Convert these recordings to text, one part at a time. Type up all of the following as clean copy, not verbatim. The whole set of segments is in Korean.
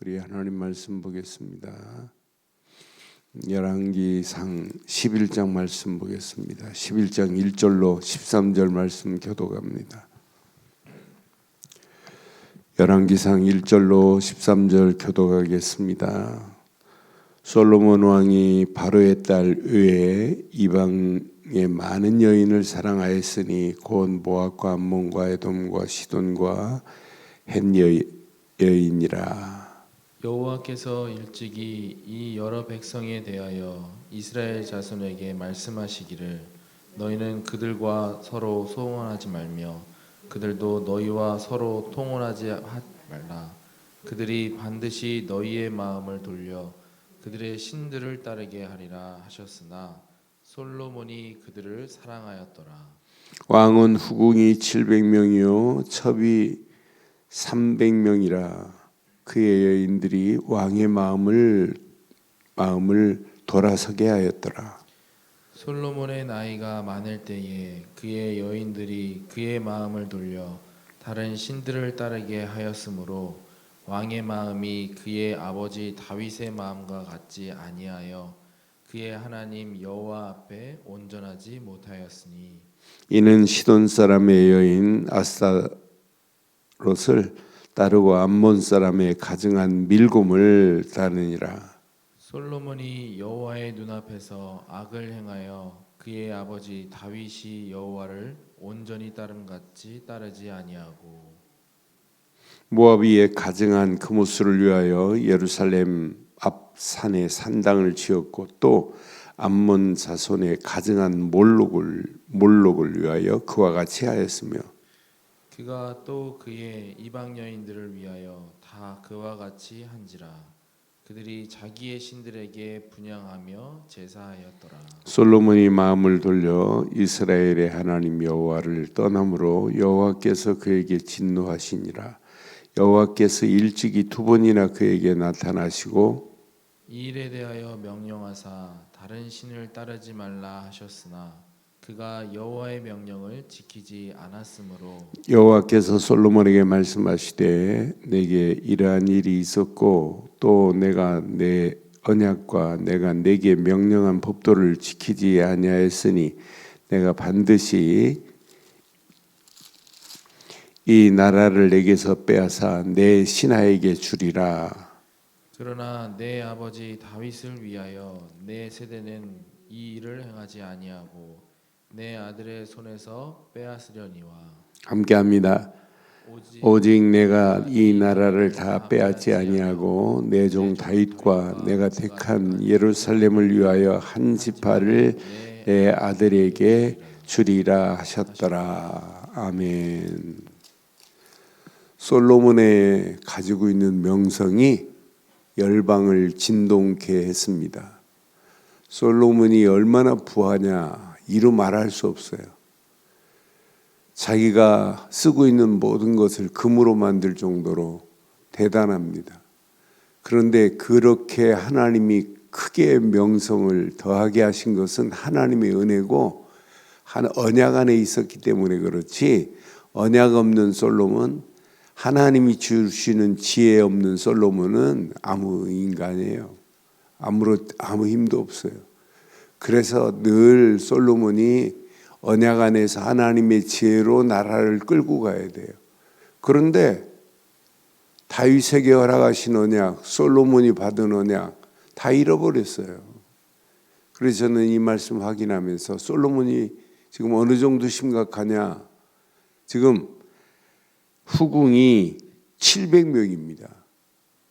우리 하나님 말씀 보겠습니다. 열왕기상 11장 말씀 보겠습니다. 11장 1절로 13절 말씀 교독합니다. 열왕기상 1절로 13절 교독하겠습니다. 솔로몬 왕이 바로의 딸 외에 이방의 많은 여인을 사랑하였으니 곧 모압과 암몬과 에돔과 시돈과 헷 여인이라. 여호와께서 일찍이 이 여러 백성에 대하여 이스라엘 자손에게 말씀하시기를 너희는 그들과 서로 소원하지 말며 그들도 너희와 서로 통혼하지 말라. 그들이 반드시 너희의 마음을 돌려 그들의 신들을 따르게 하리라 하셨으나 솔로몬이 그들을 사랑하였더라. 왕은 후궁이 700명이요 첩이 300명이라. 그의 여인들이 왕의 마음을 돌아서게 하였더라. 솔로몬의 나이가 많을 때에 그의 여인들이 그의 마음을 돌려 다른 신들을 따르게 하였으므로 왕의 마음이 그의 아버지 다윗의 마음과 같지 아니하여 그의 하나님 여호와 앞에 온전하지 못하였으니 이는 시돈 사람의 여인 아스타롯을 따르고 암몬 사람의 가증한 밀곰을 따르니라. 솔로몬이 여호와의 눈앞에서 악을 행하여 그의 아버지 다윗이 여호와를 온전히 따름같이 따르지 아니하고 모압이의 가증한 그모스를 위하여 예루살렘 앞 산에 산당을 지었고 또 암몬 자손의 가증한 몰록을 위하여 그와 같이 하였으며 그가 또 그의 이방 여인들을 위하여 다 그와 같이 한지라. 그들이 자기의 신들에게 분향하며 제사하였더라. 솔로몬이 마음을 돌려 이스라엘의 하나님 여호와를 떠남으로 여호와께서 그에게 진노하시니라. 여호와께서 일찍이 2번이나 그에게 나타나시고 이 일에 대하여 명령하사 다른 신을 따르지 말라 하셨으나 그가 여호와의 명령을 지키지 않았으므로 여호와께서 솔로몬에게 말씀하시되 내게 이러한 일이 있었고 또 내가 내 언약과 내가 내게 명령한 법도를 지키지 아니하였으니 내가 반드시 이 나라를 내게서 빼앗아 내 신하에게 주리라. 그러나 내 아버지 다윗을 위하여 내 세대는 이 일을 행하지 아니하고 내 아들의 손에서 빼앗으려니와 함께합니다. 오직 내가 이 나라를 다 빼앗지 아니하고 내 종 다윗과 내가 택한 예루살렘을 위하여 한 지파를 내 아들에게 주리라 하셨더라. 아멘. 솔로몬의 가지고 있는 명성이 열방을 진동케 했습니다. 솔로몬이 얼마나 부하냐 이루 말할 수 없어요. 자기가 쓰고 있는 모든 것을 금으로 만들 정도로 대단합니다. 그런데 그렇게 하나님이 크게 명성을 더하게 하신 것은 하나님의 은혜고 언약 안에 있었기 때문에 그렇지 언약 없는 솔로몬, 하나님이 주시는 지혜 없는 솔로몬은 아무 인간이에요. 아무 힘도 없어요. 그래서 늘 솔로몬이 언약 안에서 하나님의 지혜로 나라를 끌고 가야 돼요. 그런데 다윗에게 허락하신 언약, 솔로몬이 받은 언약 다 잃어버렸어요. 그래서 저는 이 말씀 확인하면서 솔로몬이 지금 어느 정도 심각하냐. 지금 후궁이 700명입니다.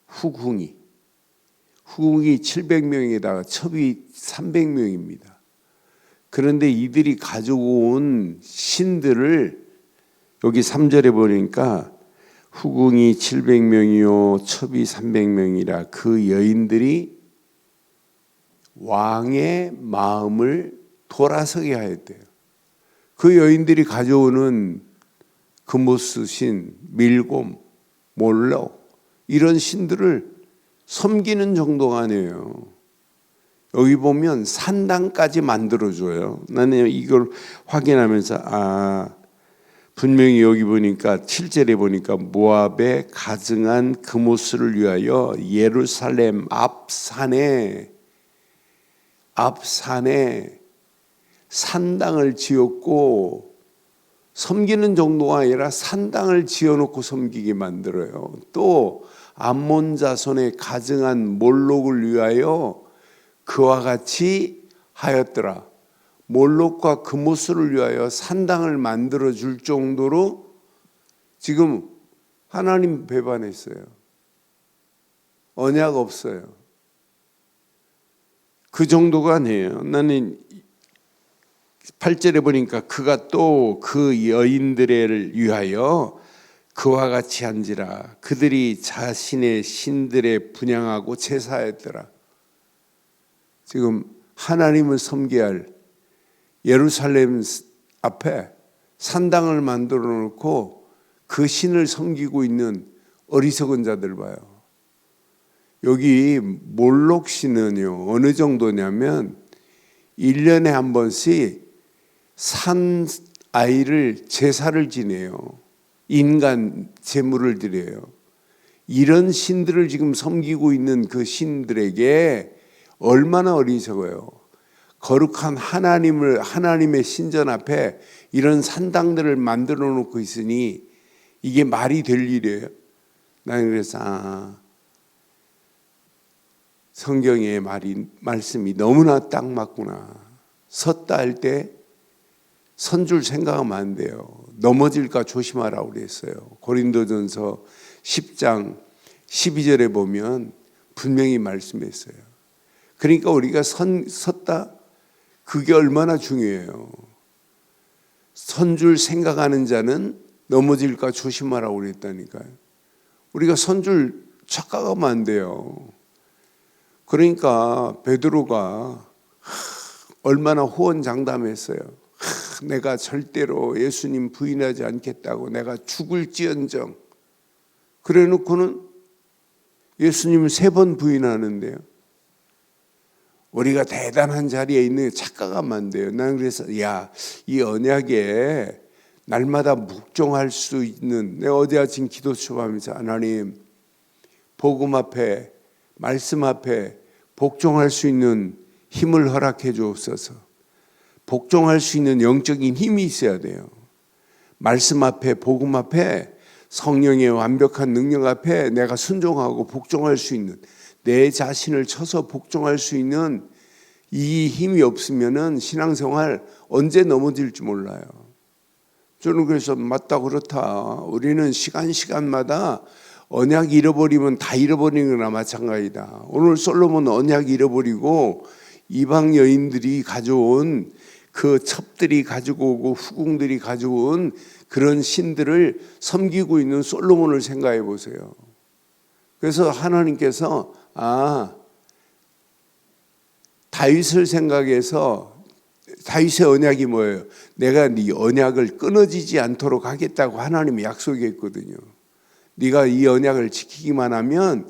후궁이 700명에다가 첩이 300명입니다. 그런데 이들이 가지고 온 신들을 여기 3절에 보니까 후궁이 700명이요 첩이 300명이라 그 여인들이 왕의 마음을 돌아서게 하였대요. 그 여인들이 가져오는 그모스 신, 밀곰, 몰록 이런 신들을 섬기는 정도가 아니에요. 여기 보면 산당까지 만들어줘요. 나는 이걸 확인하면서 분명히 여기 보니까 7절에 보니까 모압에 가증한 그모스를 위하여 예루살렘 앞산에 산당을 지었고, 섬기는 정도가 아니라 산당을 지어놓고 섬기게 만들어요. 또 암몬 자손의 가증한 몰록을 위하여 그와 같이 하였더라. 몰록과 그모스를 위하여 산당을 만들어 줄 정도로 지금 하나님 배반했어요. 언약 없어요. 그 정도가 아니에요. 나는 8절에 보니까 그가 또 그 여인들을 위하여 그와 같이 한지라. 그들이 자신의 신들에 분향하고 제사했더라. 지금 하나님을 섬겨야 할 예루살렘 앞에 산당을 만들어 놓고 그 신을 섬기고 있는 어리석은 자들 봐요. 여기 몰록 신은요, 어느 정도냐면 1년에 한 번씩 산 아이를 제사를 지내요. 인간 제물을 드려요. 이런 신들을 지금 섬기고 있는 그 신들에게 얼마나 어리석어요. 거룩한 하나님의 신전 앞에 이런 산당들을 만들어 놓고 있으니 이게 말이 될 일이에요. 나는 그래서 성경의 말씀이 너무나 딱 맞구나. 섰다 할 때 선 줄 생각하면 안 돼요. 넘어질까 조심하라고 그랬어요. 고린도전서 10장 12절에 보면 분명히 말씀했어요. 그러니까 우리가 섰다, 그게 얼마나 중요해요. 선 줄 생각하는 자는 넘어질까 조심하라고 그랬다니까요. 우리가 선 줄 착각하면 안 돼요. 그러니까 베드로가 얼마나 호언장담했어요. 내가 절대로 예수님 부인하지 않겠다고, 내가 죽을지언정. 그래 놓고는 예수님을 3번 부인하는데요. 우리가 대단한 자리에 있는 착각하면 안 돼요. 난 그래서 이 언약에 날마다 묵종할 수 있는, 내가 어제 아침 기도 수업하면서 하나님 복음 앞에 말씀 앞에 복종할 수 있는 힘을 허락해 주옵소서. 복종할 수 있는 영적인 힘이 있어야 돼요. 말씀 앞에, 복음 앞에, 성령의 완벽한 능력 앞에 내가 순종하고 복종할 수 있는, 내 자신을 쳐서 복종할 수 있는 이 힘이 없으면은 신앙생활 언제 넘어질지 몰라요. 저는 그래서 맞다 그렇다. 우리는 시간마다 언약 잃어버리면 다 잃어버리는 거나 마찬가지다. 오늘 솔로몬 언약 잃어버리고 이방 여인들이 가져온 그 첩들이 가지고 오고 후궁들이 가지고 온 그런 신들을 섬기고 있는 솔로몬을 생각해 보세요. 그래서 하나님께서 다윗을 생각해서, 다윗의 언약이 뭐예요? 내가 네 언약을 끊어지지 않도록 하겠다고 하나님이 약속했거든요. 네가 이 언약을 지키기만 하면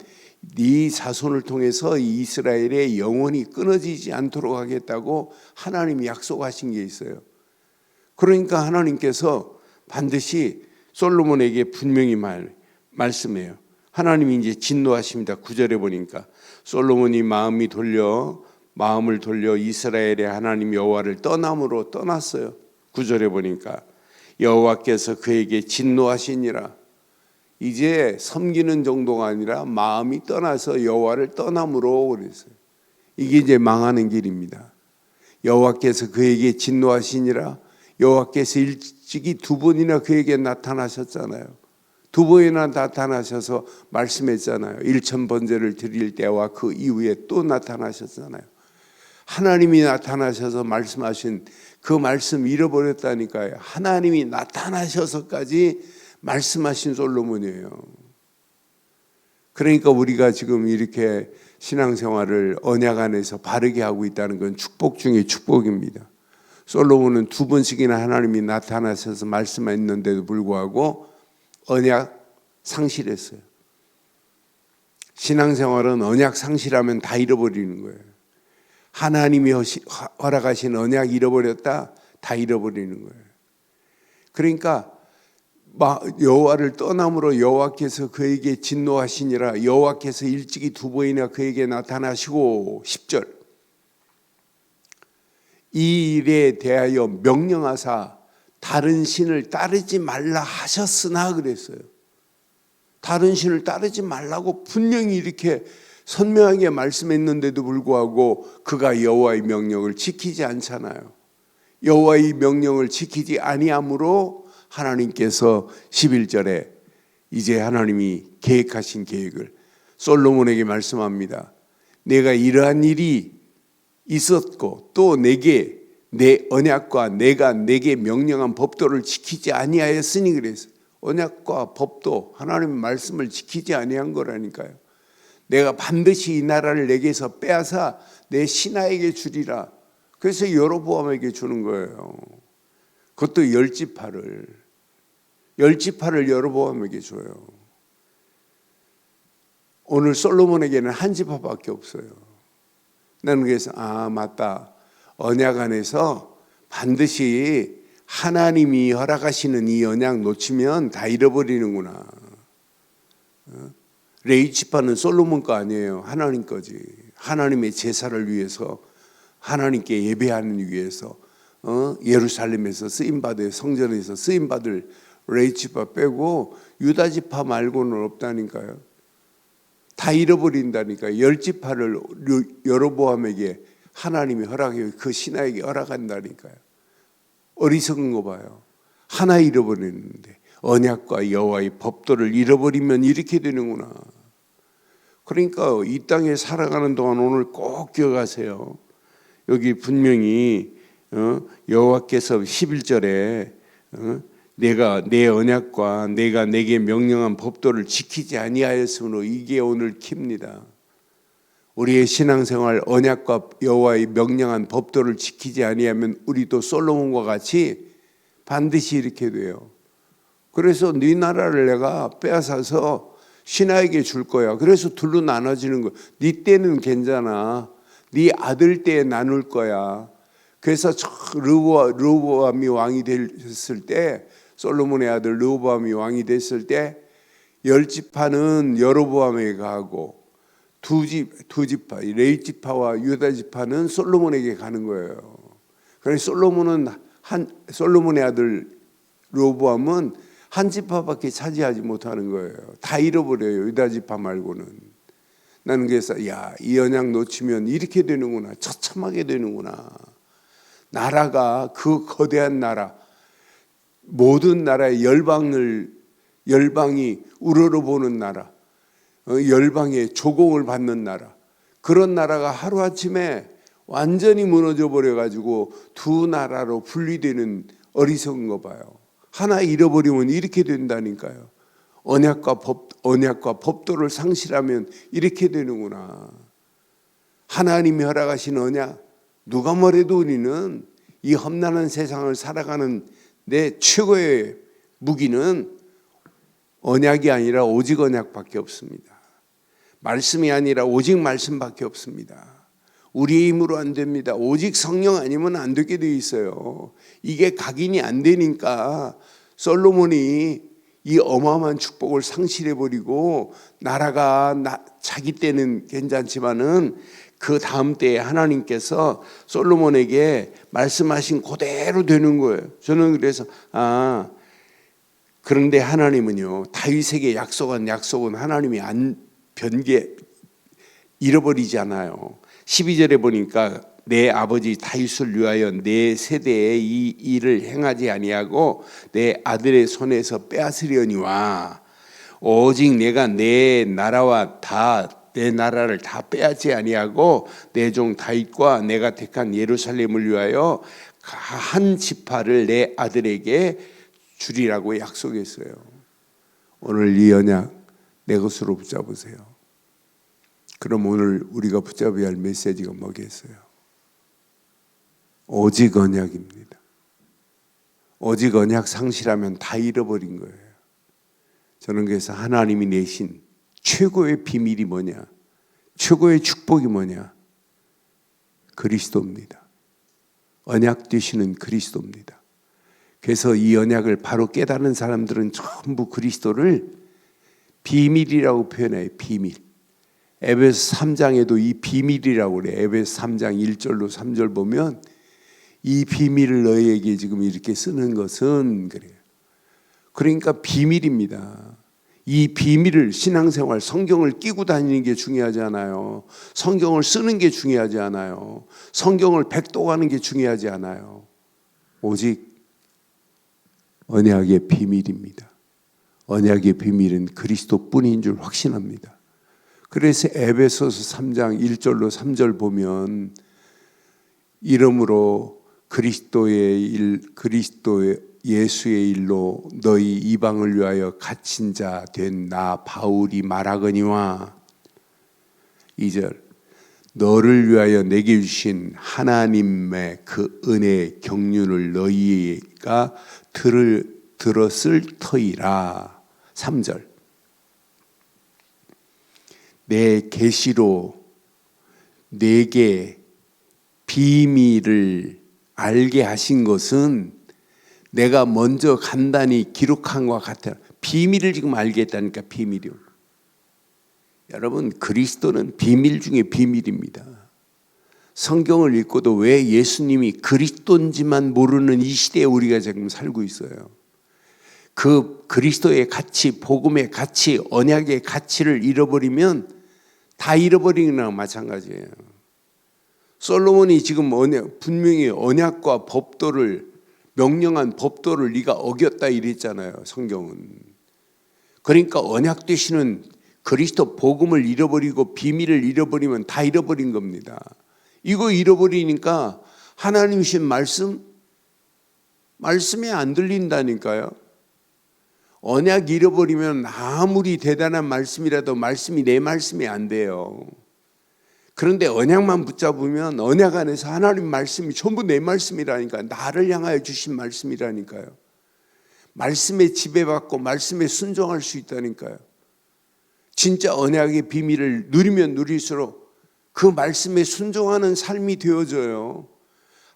네 자손을 통해서 이스라엘의 영원히 끊어지지 않도록 하겠다고 하나님이 약속하신 게 있어요. 그러니까 하나님께서 반드시 솔로몬에게 분명히 말씀해요. 하나님이 이제 진노하십니다. 9절에 보니까 솔로몬이 마음을 돌려 이스라엘의 하나님 여호와를 떠남으로 떠났어요. 9절에 보니까 여호와께서 그에게 진노하시니라. 이제 섬기는 정도가 아니라 마음이 떠나서 여호와를 떠남으로 그랬어요. 이게 이제 망하는 길입니다. 여호와께서 그에게 진노하시니라. 여호와께서 일찍이 2번이나 그에게 나타나셨잖아요. 2번이나 나타나셔서 말씀했잖아요. 1000번제를 드릴 때와 그 이후에 또 나타나셨잖아요. 하나님이 나타나셔서 말씀하신 그 말씀 잃어버렸다니까요. 하나님이 나타나셔서까지 말씀하신 솔로몬이에요. 그러니까 우리가 지금 이렇게 신앙생활을 언약 안에서 바르게 하고 있다는 건 축복 중에 축복입니다. 솔로몬은 2번씩이나 하나님이 나타나셔서 말씀했는데도 불구하고 언약 상실했어요. 신앙생활은 언약 상실하면 다 잃어버리는 거예요. 하나님이 허락하신 언약 잃어버렸다, 다 잃어버리는 거예요. 그러니까 여호와를 떠남으로 여호와께서 그에게 진노하시니라. 여호와께서 일찍이 두 번이나 그에게 나타나시고 10절 이 일에 대하여 명령하사 다른 신을 따르지 말라 하셨으나 그랬어요. 다른 신을 따르지 말라고 분명히 이렇게 선명하게 말씀했는데도 불구하고 그가 여호와의 명령을 지키지 않잖아요. 여호와의 명령을 지키지 아니함으로 하나님께서 11절에 이제 하나님이 계획하신 계획을 솔로몬에게 말씀합니다. 내가 이러한 일이 있었고 또 내게 내 언약과 내가 내게 명령한 법도를 지키지 아니하였으니 그랬어요. 언약과 법도 하나님의 말씀을 지키지 아니한 거라니까요. 내가 반드시 이 나라를 내게서 빼앗아 내 신하에게 주리라. 그래서 여로보암에게 주는 거예요. 그것도 10지파를 여로보암에게 줘요. 오늘 솔로몬에게는 한 지파밖에 없어요. 나는 그래서 맞다. 언약 안에서 반드시 하나님이 허락하시는 이 언약 놓치면 다 잃어버리는구나. 레위 지파는 솔로몬 거 아니에요. 하나님 거지. 하나님의 제사를 위해서 하나님께 예배하는 위해서 예루살렘에서 쓰임받을 성전에서 쓰임받을 레위 지파 빼고 유다 지파 말고는 없다니까요. 다 잃어버린다니까요. 10지파를 여로보암에게 하나님이 허락해 그 신하에게 허락한다니까요. 어리석은 거 봐요. 하나 잃어버리는데 언약과 여호와의 법도를 잃어버리면 이렇게 되는구나. 그러니까 이 땅에 살아가는 동안 오늘 꼭 기억하세요. 여기 분명히 여호와께서 11절에 내가 내 언약과 내가 내게 명령한 법도를 지키지 아니하였으므로 이게 오늘 킵니다. 우리의 신앙생활 언약과 여호와의 명령한 법도를 지키지 아니하면 우리도 솔로몬과 같이 반드시 이렇게 돼요. 그래서 네 나라를 내가 빼앗아서 신하에게 줄 거야. 그래서 둘로 나눠지는 거야. 네 때는 괜찮아. 네 아들 때에 나눌 거야. 그래서 르호보암이 왕이 됐을 때 솔로몬의 아들 르호보암이 왕이 됐을 때 10지파는 여로보암에게 가고 두 지파 레위 지파와 유다 지파는 솔로몬에게 가는 거예요. 그래서 솔로몬의 아들 르호보암은 한 지파밖에 차지하지 못하는 거예요. 다 잃어버려요. 유다 지파 말고는. 나는 그래서 이 언약 놓치면 이렇게 되는구나. 처참하게 되는구나. 나라가 그 거대한 나라 모든 나라의 열방이 우러러보는 나라 열방의 조공을 받는 나라 그런 나라가 하루아침에 완전히 무너져 버려가지고 두 나라로 분리되는 어리석은 거 봐요. 하나 잃어버리면 이렇게 된다니까요. 언약과 법도를 상실하면 이렇게 되는구나. 하나님이 허락하신 언약 누가 뭐래도 우리는 이 험난한 세상을 살아가는 내 최고의 무기는 언약이 아니라 오직 언약밖에 없습니다. 말씀이 아니라 오직 말씀밖에 없습니다. 우리의 힘으로 안 됩니다. 오직 성령 아니면 안 되게 돼 있어요. 이게 각인이 안 되니까 솔로몬이 이 어마어마한 축복을 상실해버리고 나라가 자기 때는 괜찮지만은 그 다음 때에 하나님께서 솔로몬에게 말씀하신 그대로 되는 거예요. 저는 그래서 그런데 하나님은요 다윗에게 약속한 약속은 하나님이 안 잃어버리지 않아요. 12절에 보니까 내 아버지 다윗을 위하여 내 세대에 이 일을 행하지 아니하고 내 아들의 손에서 빼앗으려니와 오직 내가 내 나라와 내 나라를 다 빼앗지 아니하고 내 종 다윗과 내가 택한 예루살렘을 위하여 한 지파를 내 아들에게 주리라고 약속했어요. 오늘 이 언약 내 것으로 붙잡으세요. 그럼 오늘 우리가 붙잡아야 할 메시지가 뭐겠어요? 오직 언약입니다. 오직 언약 상실하면 다 잃어버린 거예요. 저는 그래서 하나님이 내신 최고의 비밀이 뭐냐? 최고의 축복이 뭐냐? 그리스도입니다. 언약 되시는 그리스도입니다. 그래서 이 언약을 바로 깨닫는 사람들은 전부 그리스도를 비밀이라고 표현해요. 비밀. 에베소 3장에도 이 비밀이라고 그래요. 에베소 3장 1절로 3절 보면 이 비밀을 너희에게 지금 이렇게 쓰는 것은 그래요. 그러니까 비밀입니다. 이 비밀을 신앙생활, 성경을 끼고 다니는 게 중요하지 않아요. 성경을 쓰는 게 중요하지 않아요. 성경을 백독하는 게 중요하지 않아요. 오직 언약의 비밀입니다. 언약의 비밀은 그리스도뿐인 줄 확신합니다. 그래서 에베소서 3장 1절로 3절 보면 이러므로 그리스도의 예수의 일로 너희 이방을 위하여 갇힌 자 된 나 바울이 말하거니와 2절 너를 위하여 내게 주신 하나님의 그 은혜의 경륜을 너희가 들었을 터이라. 3절 내 계시로 내게 비밀을 알게 하신 것은 내가 먼저 간단히 기록한 것 같아요. 비밀을 지금 알겠다니까. 비밀이요. 여러분, 그리스도는 비밀 중에 비밀입니다. 성경을 읽고도 왜 예수님이 그리스도인지만 모르는 이 시대에 우리가 지금 살고 있어요. 그 그리스도의 가치, 복음의 가치, 언약의 가치를 잃어버리면 다 잃어버리는 거나 마찬가지예요. 솔로몬이 지금 분명히 언약과 법도를, 명령한 법도를 네가 어겼다 이랬잖아요. 성경은. 그러니까 언약 되시는 그리스도 복음을 잃어버리고 비밀을 잃어버리면 다 잃어버린 겁니다. 이거 잃어버리니까 하나님 주신 말씀이 안 들린다니까요. 언약 잃어버리면 아무리 대단한 말씀이라도 말씀이 내 말씀이 안 돼요. 그런데 언약만 붙잡으면 언약 안에서 하나님 말씀이 전부 내 말씀이라니까요. 나를 향하여 주신 말씀이라니까요. 말씀에 지배받고 말씀에 순종할 수 있다니까요. 진짜 언약의 비밀을 누리면 누릴수록 그 말씀에 순종하는 삶이 되어져요.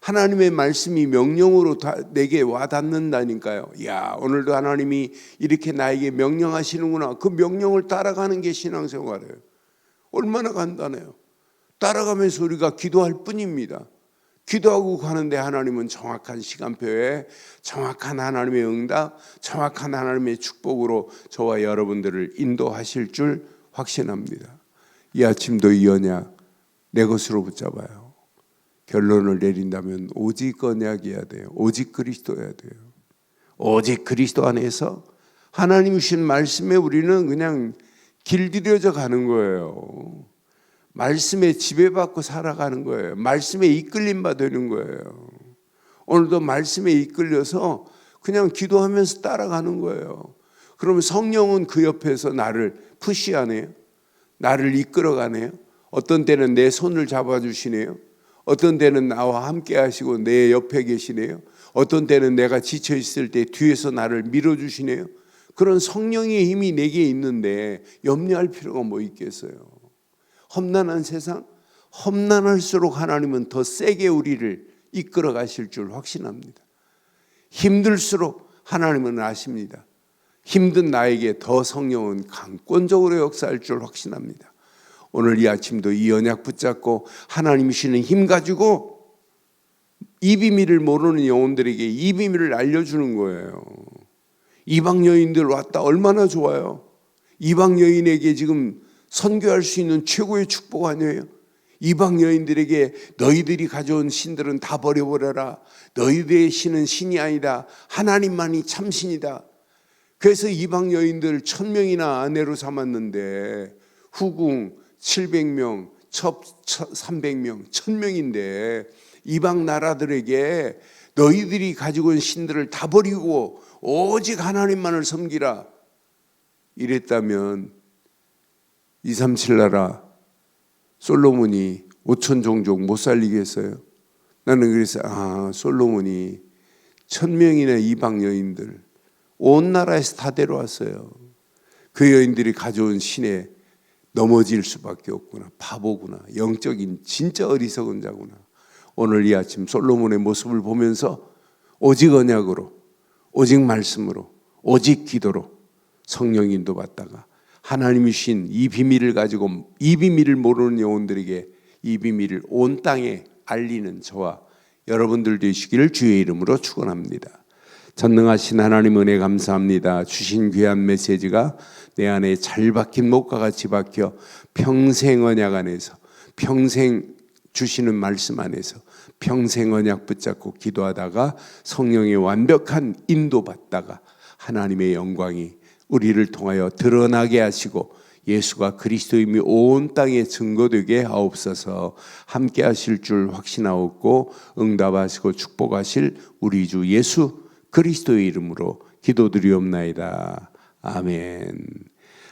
하나님의 말씀이 명령으로 내게 와닿는다니까요. 야, 오늘도 하나님이 이렇게 나에게 명령하시는구나. 그 명령을 따라가는 게 신앙생활이에요. 얼마나 간단해요. 따라가면서 우리가 기도할 뿐입니다. 기도하고 가는데 하나님은 정확한 시간표에 정확한 하나님의 응답, 정확한 하나님의 축복으로 저와 여러분들을 인도하실 줄 확신합니다. 이 아침도 이 언약 내 것으로 붙잡아요. 결론을 내린다면 오직 언약이어야 돼요. 오직 그리스도여야 돼요. 오직 그리스도 안에서 하나님 주신 말씀에 우리는 그냥 길들여져 가는 거예요. 말씀에 지배받고 살아가는 거예요. 말씀에 이끌림 받는 거예요. 오늘도 말씀에 이끌려서 그냥 기도하면서 따라가는 거예요. 그러면 성령은 그 옆에서 나를 푸시하네요. 나를 이끌어가네요. 어떤 때는 내 손을 잡아주시네요. 어떤 때는 나와 함께 하시고 내 옆에 계시네요. 어떤 때는 내가 지쳐 있을 때 뒤에서 나를 밀어주시네요. 그런 성령의 힘이 내게 있는데 염려할 필요가 뭐 있겠어요. 험난한 세상, 험난할수록 하나님은 더 세게 우리를 이끌어 가실 줄 확신합니다. 힘들수록 하나님은 아십니다. 힘든 나에게 더 성령은 강권적으로 역사할 줄 확신합니다. 오늘 이 아침도 이 언약 붙잡고 하나님 주시는 힘 가지고 이 비밀을 모르는 영혼들에게 이 비밀을 알려주는 거예요. 이방 여인들 왔다 얼마나 좋아요. 이방 여인에게 지금 선교할 수 있는 최고의 축복 아니에요? 이방 여인들에게 너희들이 가져온 신들은 다 버려버려라. 너희들의 신은 신이 아니다. 하나님만이 참신이다. 그래서 이방 여인들 1000명이나 아내로 삼았는데 후궁 700명, 첩 300명, 1000명인데 이방 나라들에게 너희들이 가지고 온 신들을 다 버리고 오직 하나님만을 섬기라 이랬다면 237 나라 솔로몬이 5천 종족 못 살리게 했어요. 나는 그래서 솔로몬이 1000명이나 이방 여인들 온 나라에서 다 데려왔어요. 그 여인들이 가져온 신에 넘어질 수밖에 없구나. 바보구나. 영적인 진짜 어리석은 자구나. 오늘 이 아침 솔로몬의 모습을 보면서 오직 언약으로 오직 말씀으로, 오직 기도로 성령 인도받다가 하나님이 주신 이 비밀을 가지고 이 비밀을 모르는 영혼들에게 이 비밀을 온 땅에 알리는 저와 여러분들 되시기를 주의 이름으로 축원합니다. 전능하신 하나님 은혜 감사합니다. 주신 귀한 메시지가 내 안에 잘 박힌 목과 같이 박혀 평생 언약 안에서, 평생 주시는 말씀 안에서 평생 언약 붙잡고 기도하다가 성령의 완벽한 인도받다가 하나님의 영광이 우리를 통하여 드러나게 하시고 예수가 그리스도임이 온 땅에 증거되게 하옵소서. 함께 하실 줄 확신하옵고 응답하시고 축복하실 우리 주 예수 그리스도의 이름으로 기도드리옵나이다. 아멘.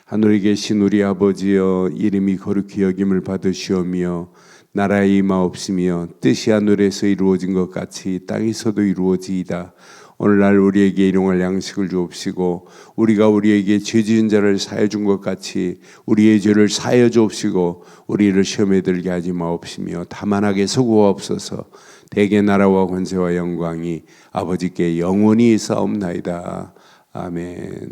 하늘에 계신 우리 아버지여, 이름이 거룩히 여김을 받으시오며 나라의 임하옵시며 뜻이 하늘에서 이루어진 것 같이 땅에서도 이루어지이다. 오늘날 우리에게 일용할 양식을 주옵시고 우리가 우리에게 죄 지은 자를 사해 준 것 같이 우리의 죄를 사하여 주옵시고 우리를 시험에 들게 하지 마옵시며 다만하게 구하옵소서. 대개 나라와 권세와 영광이 아버지께 영원히 있사옵나이다. 아멘.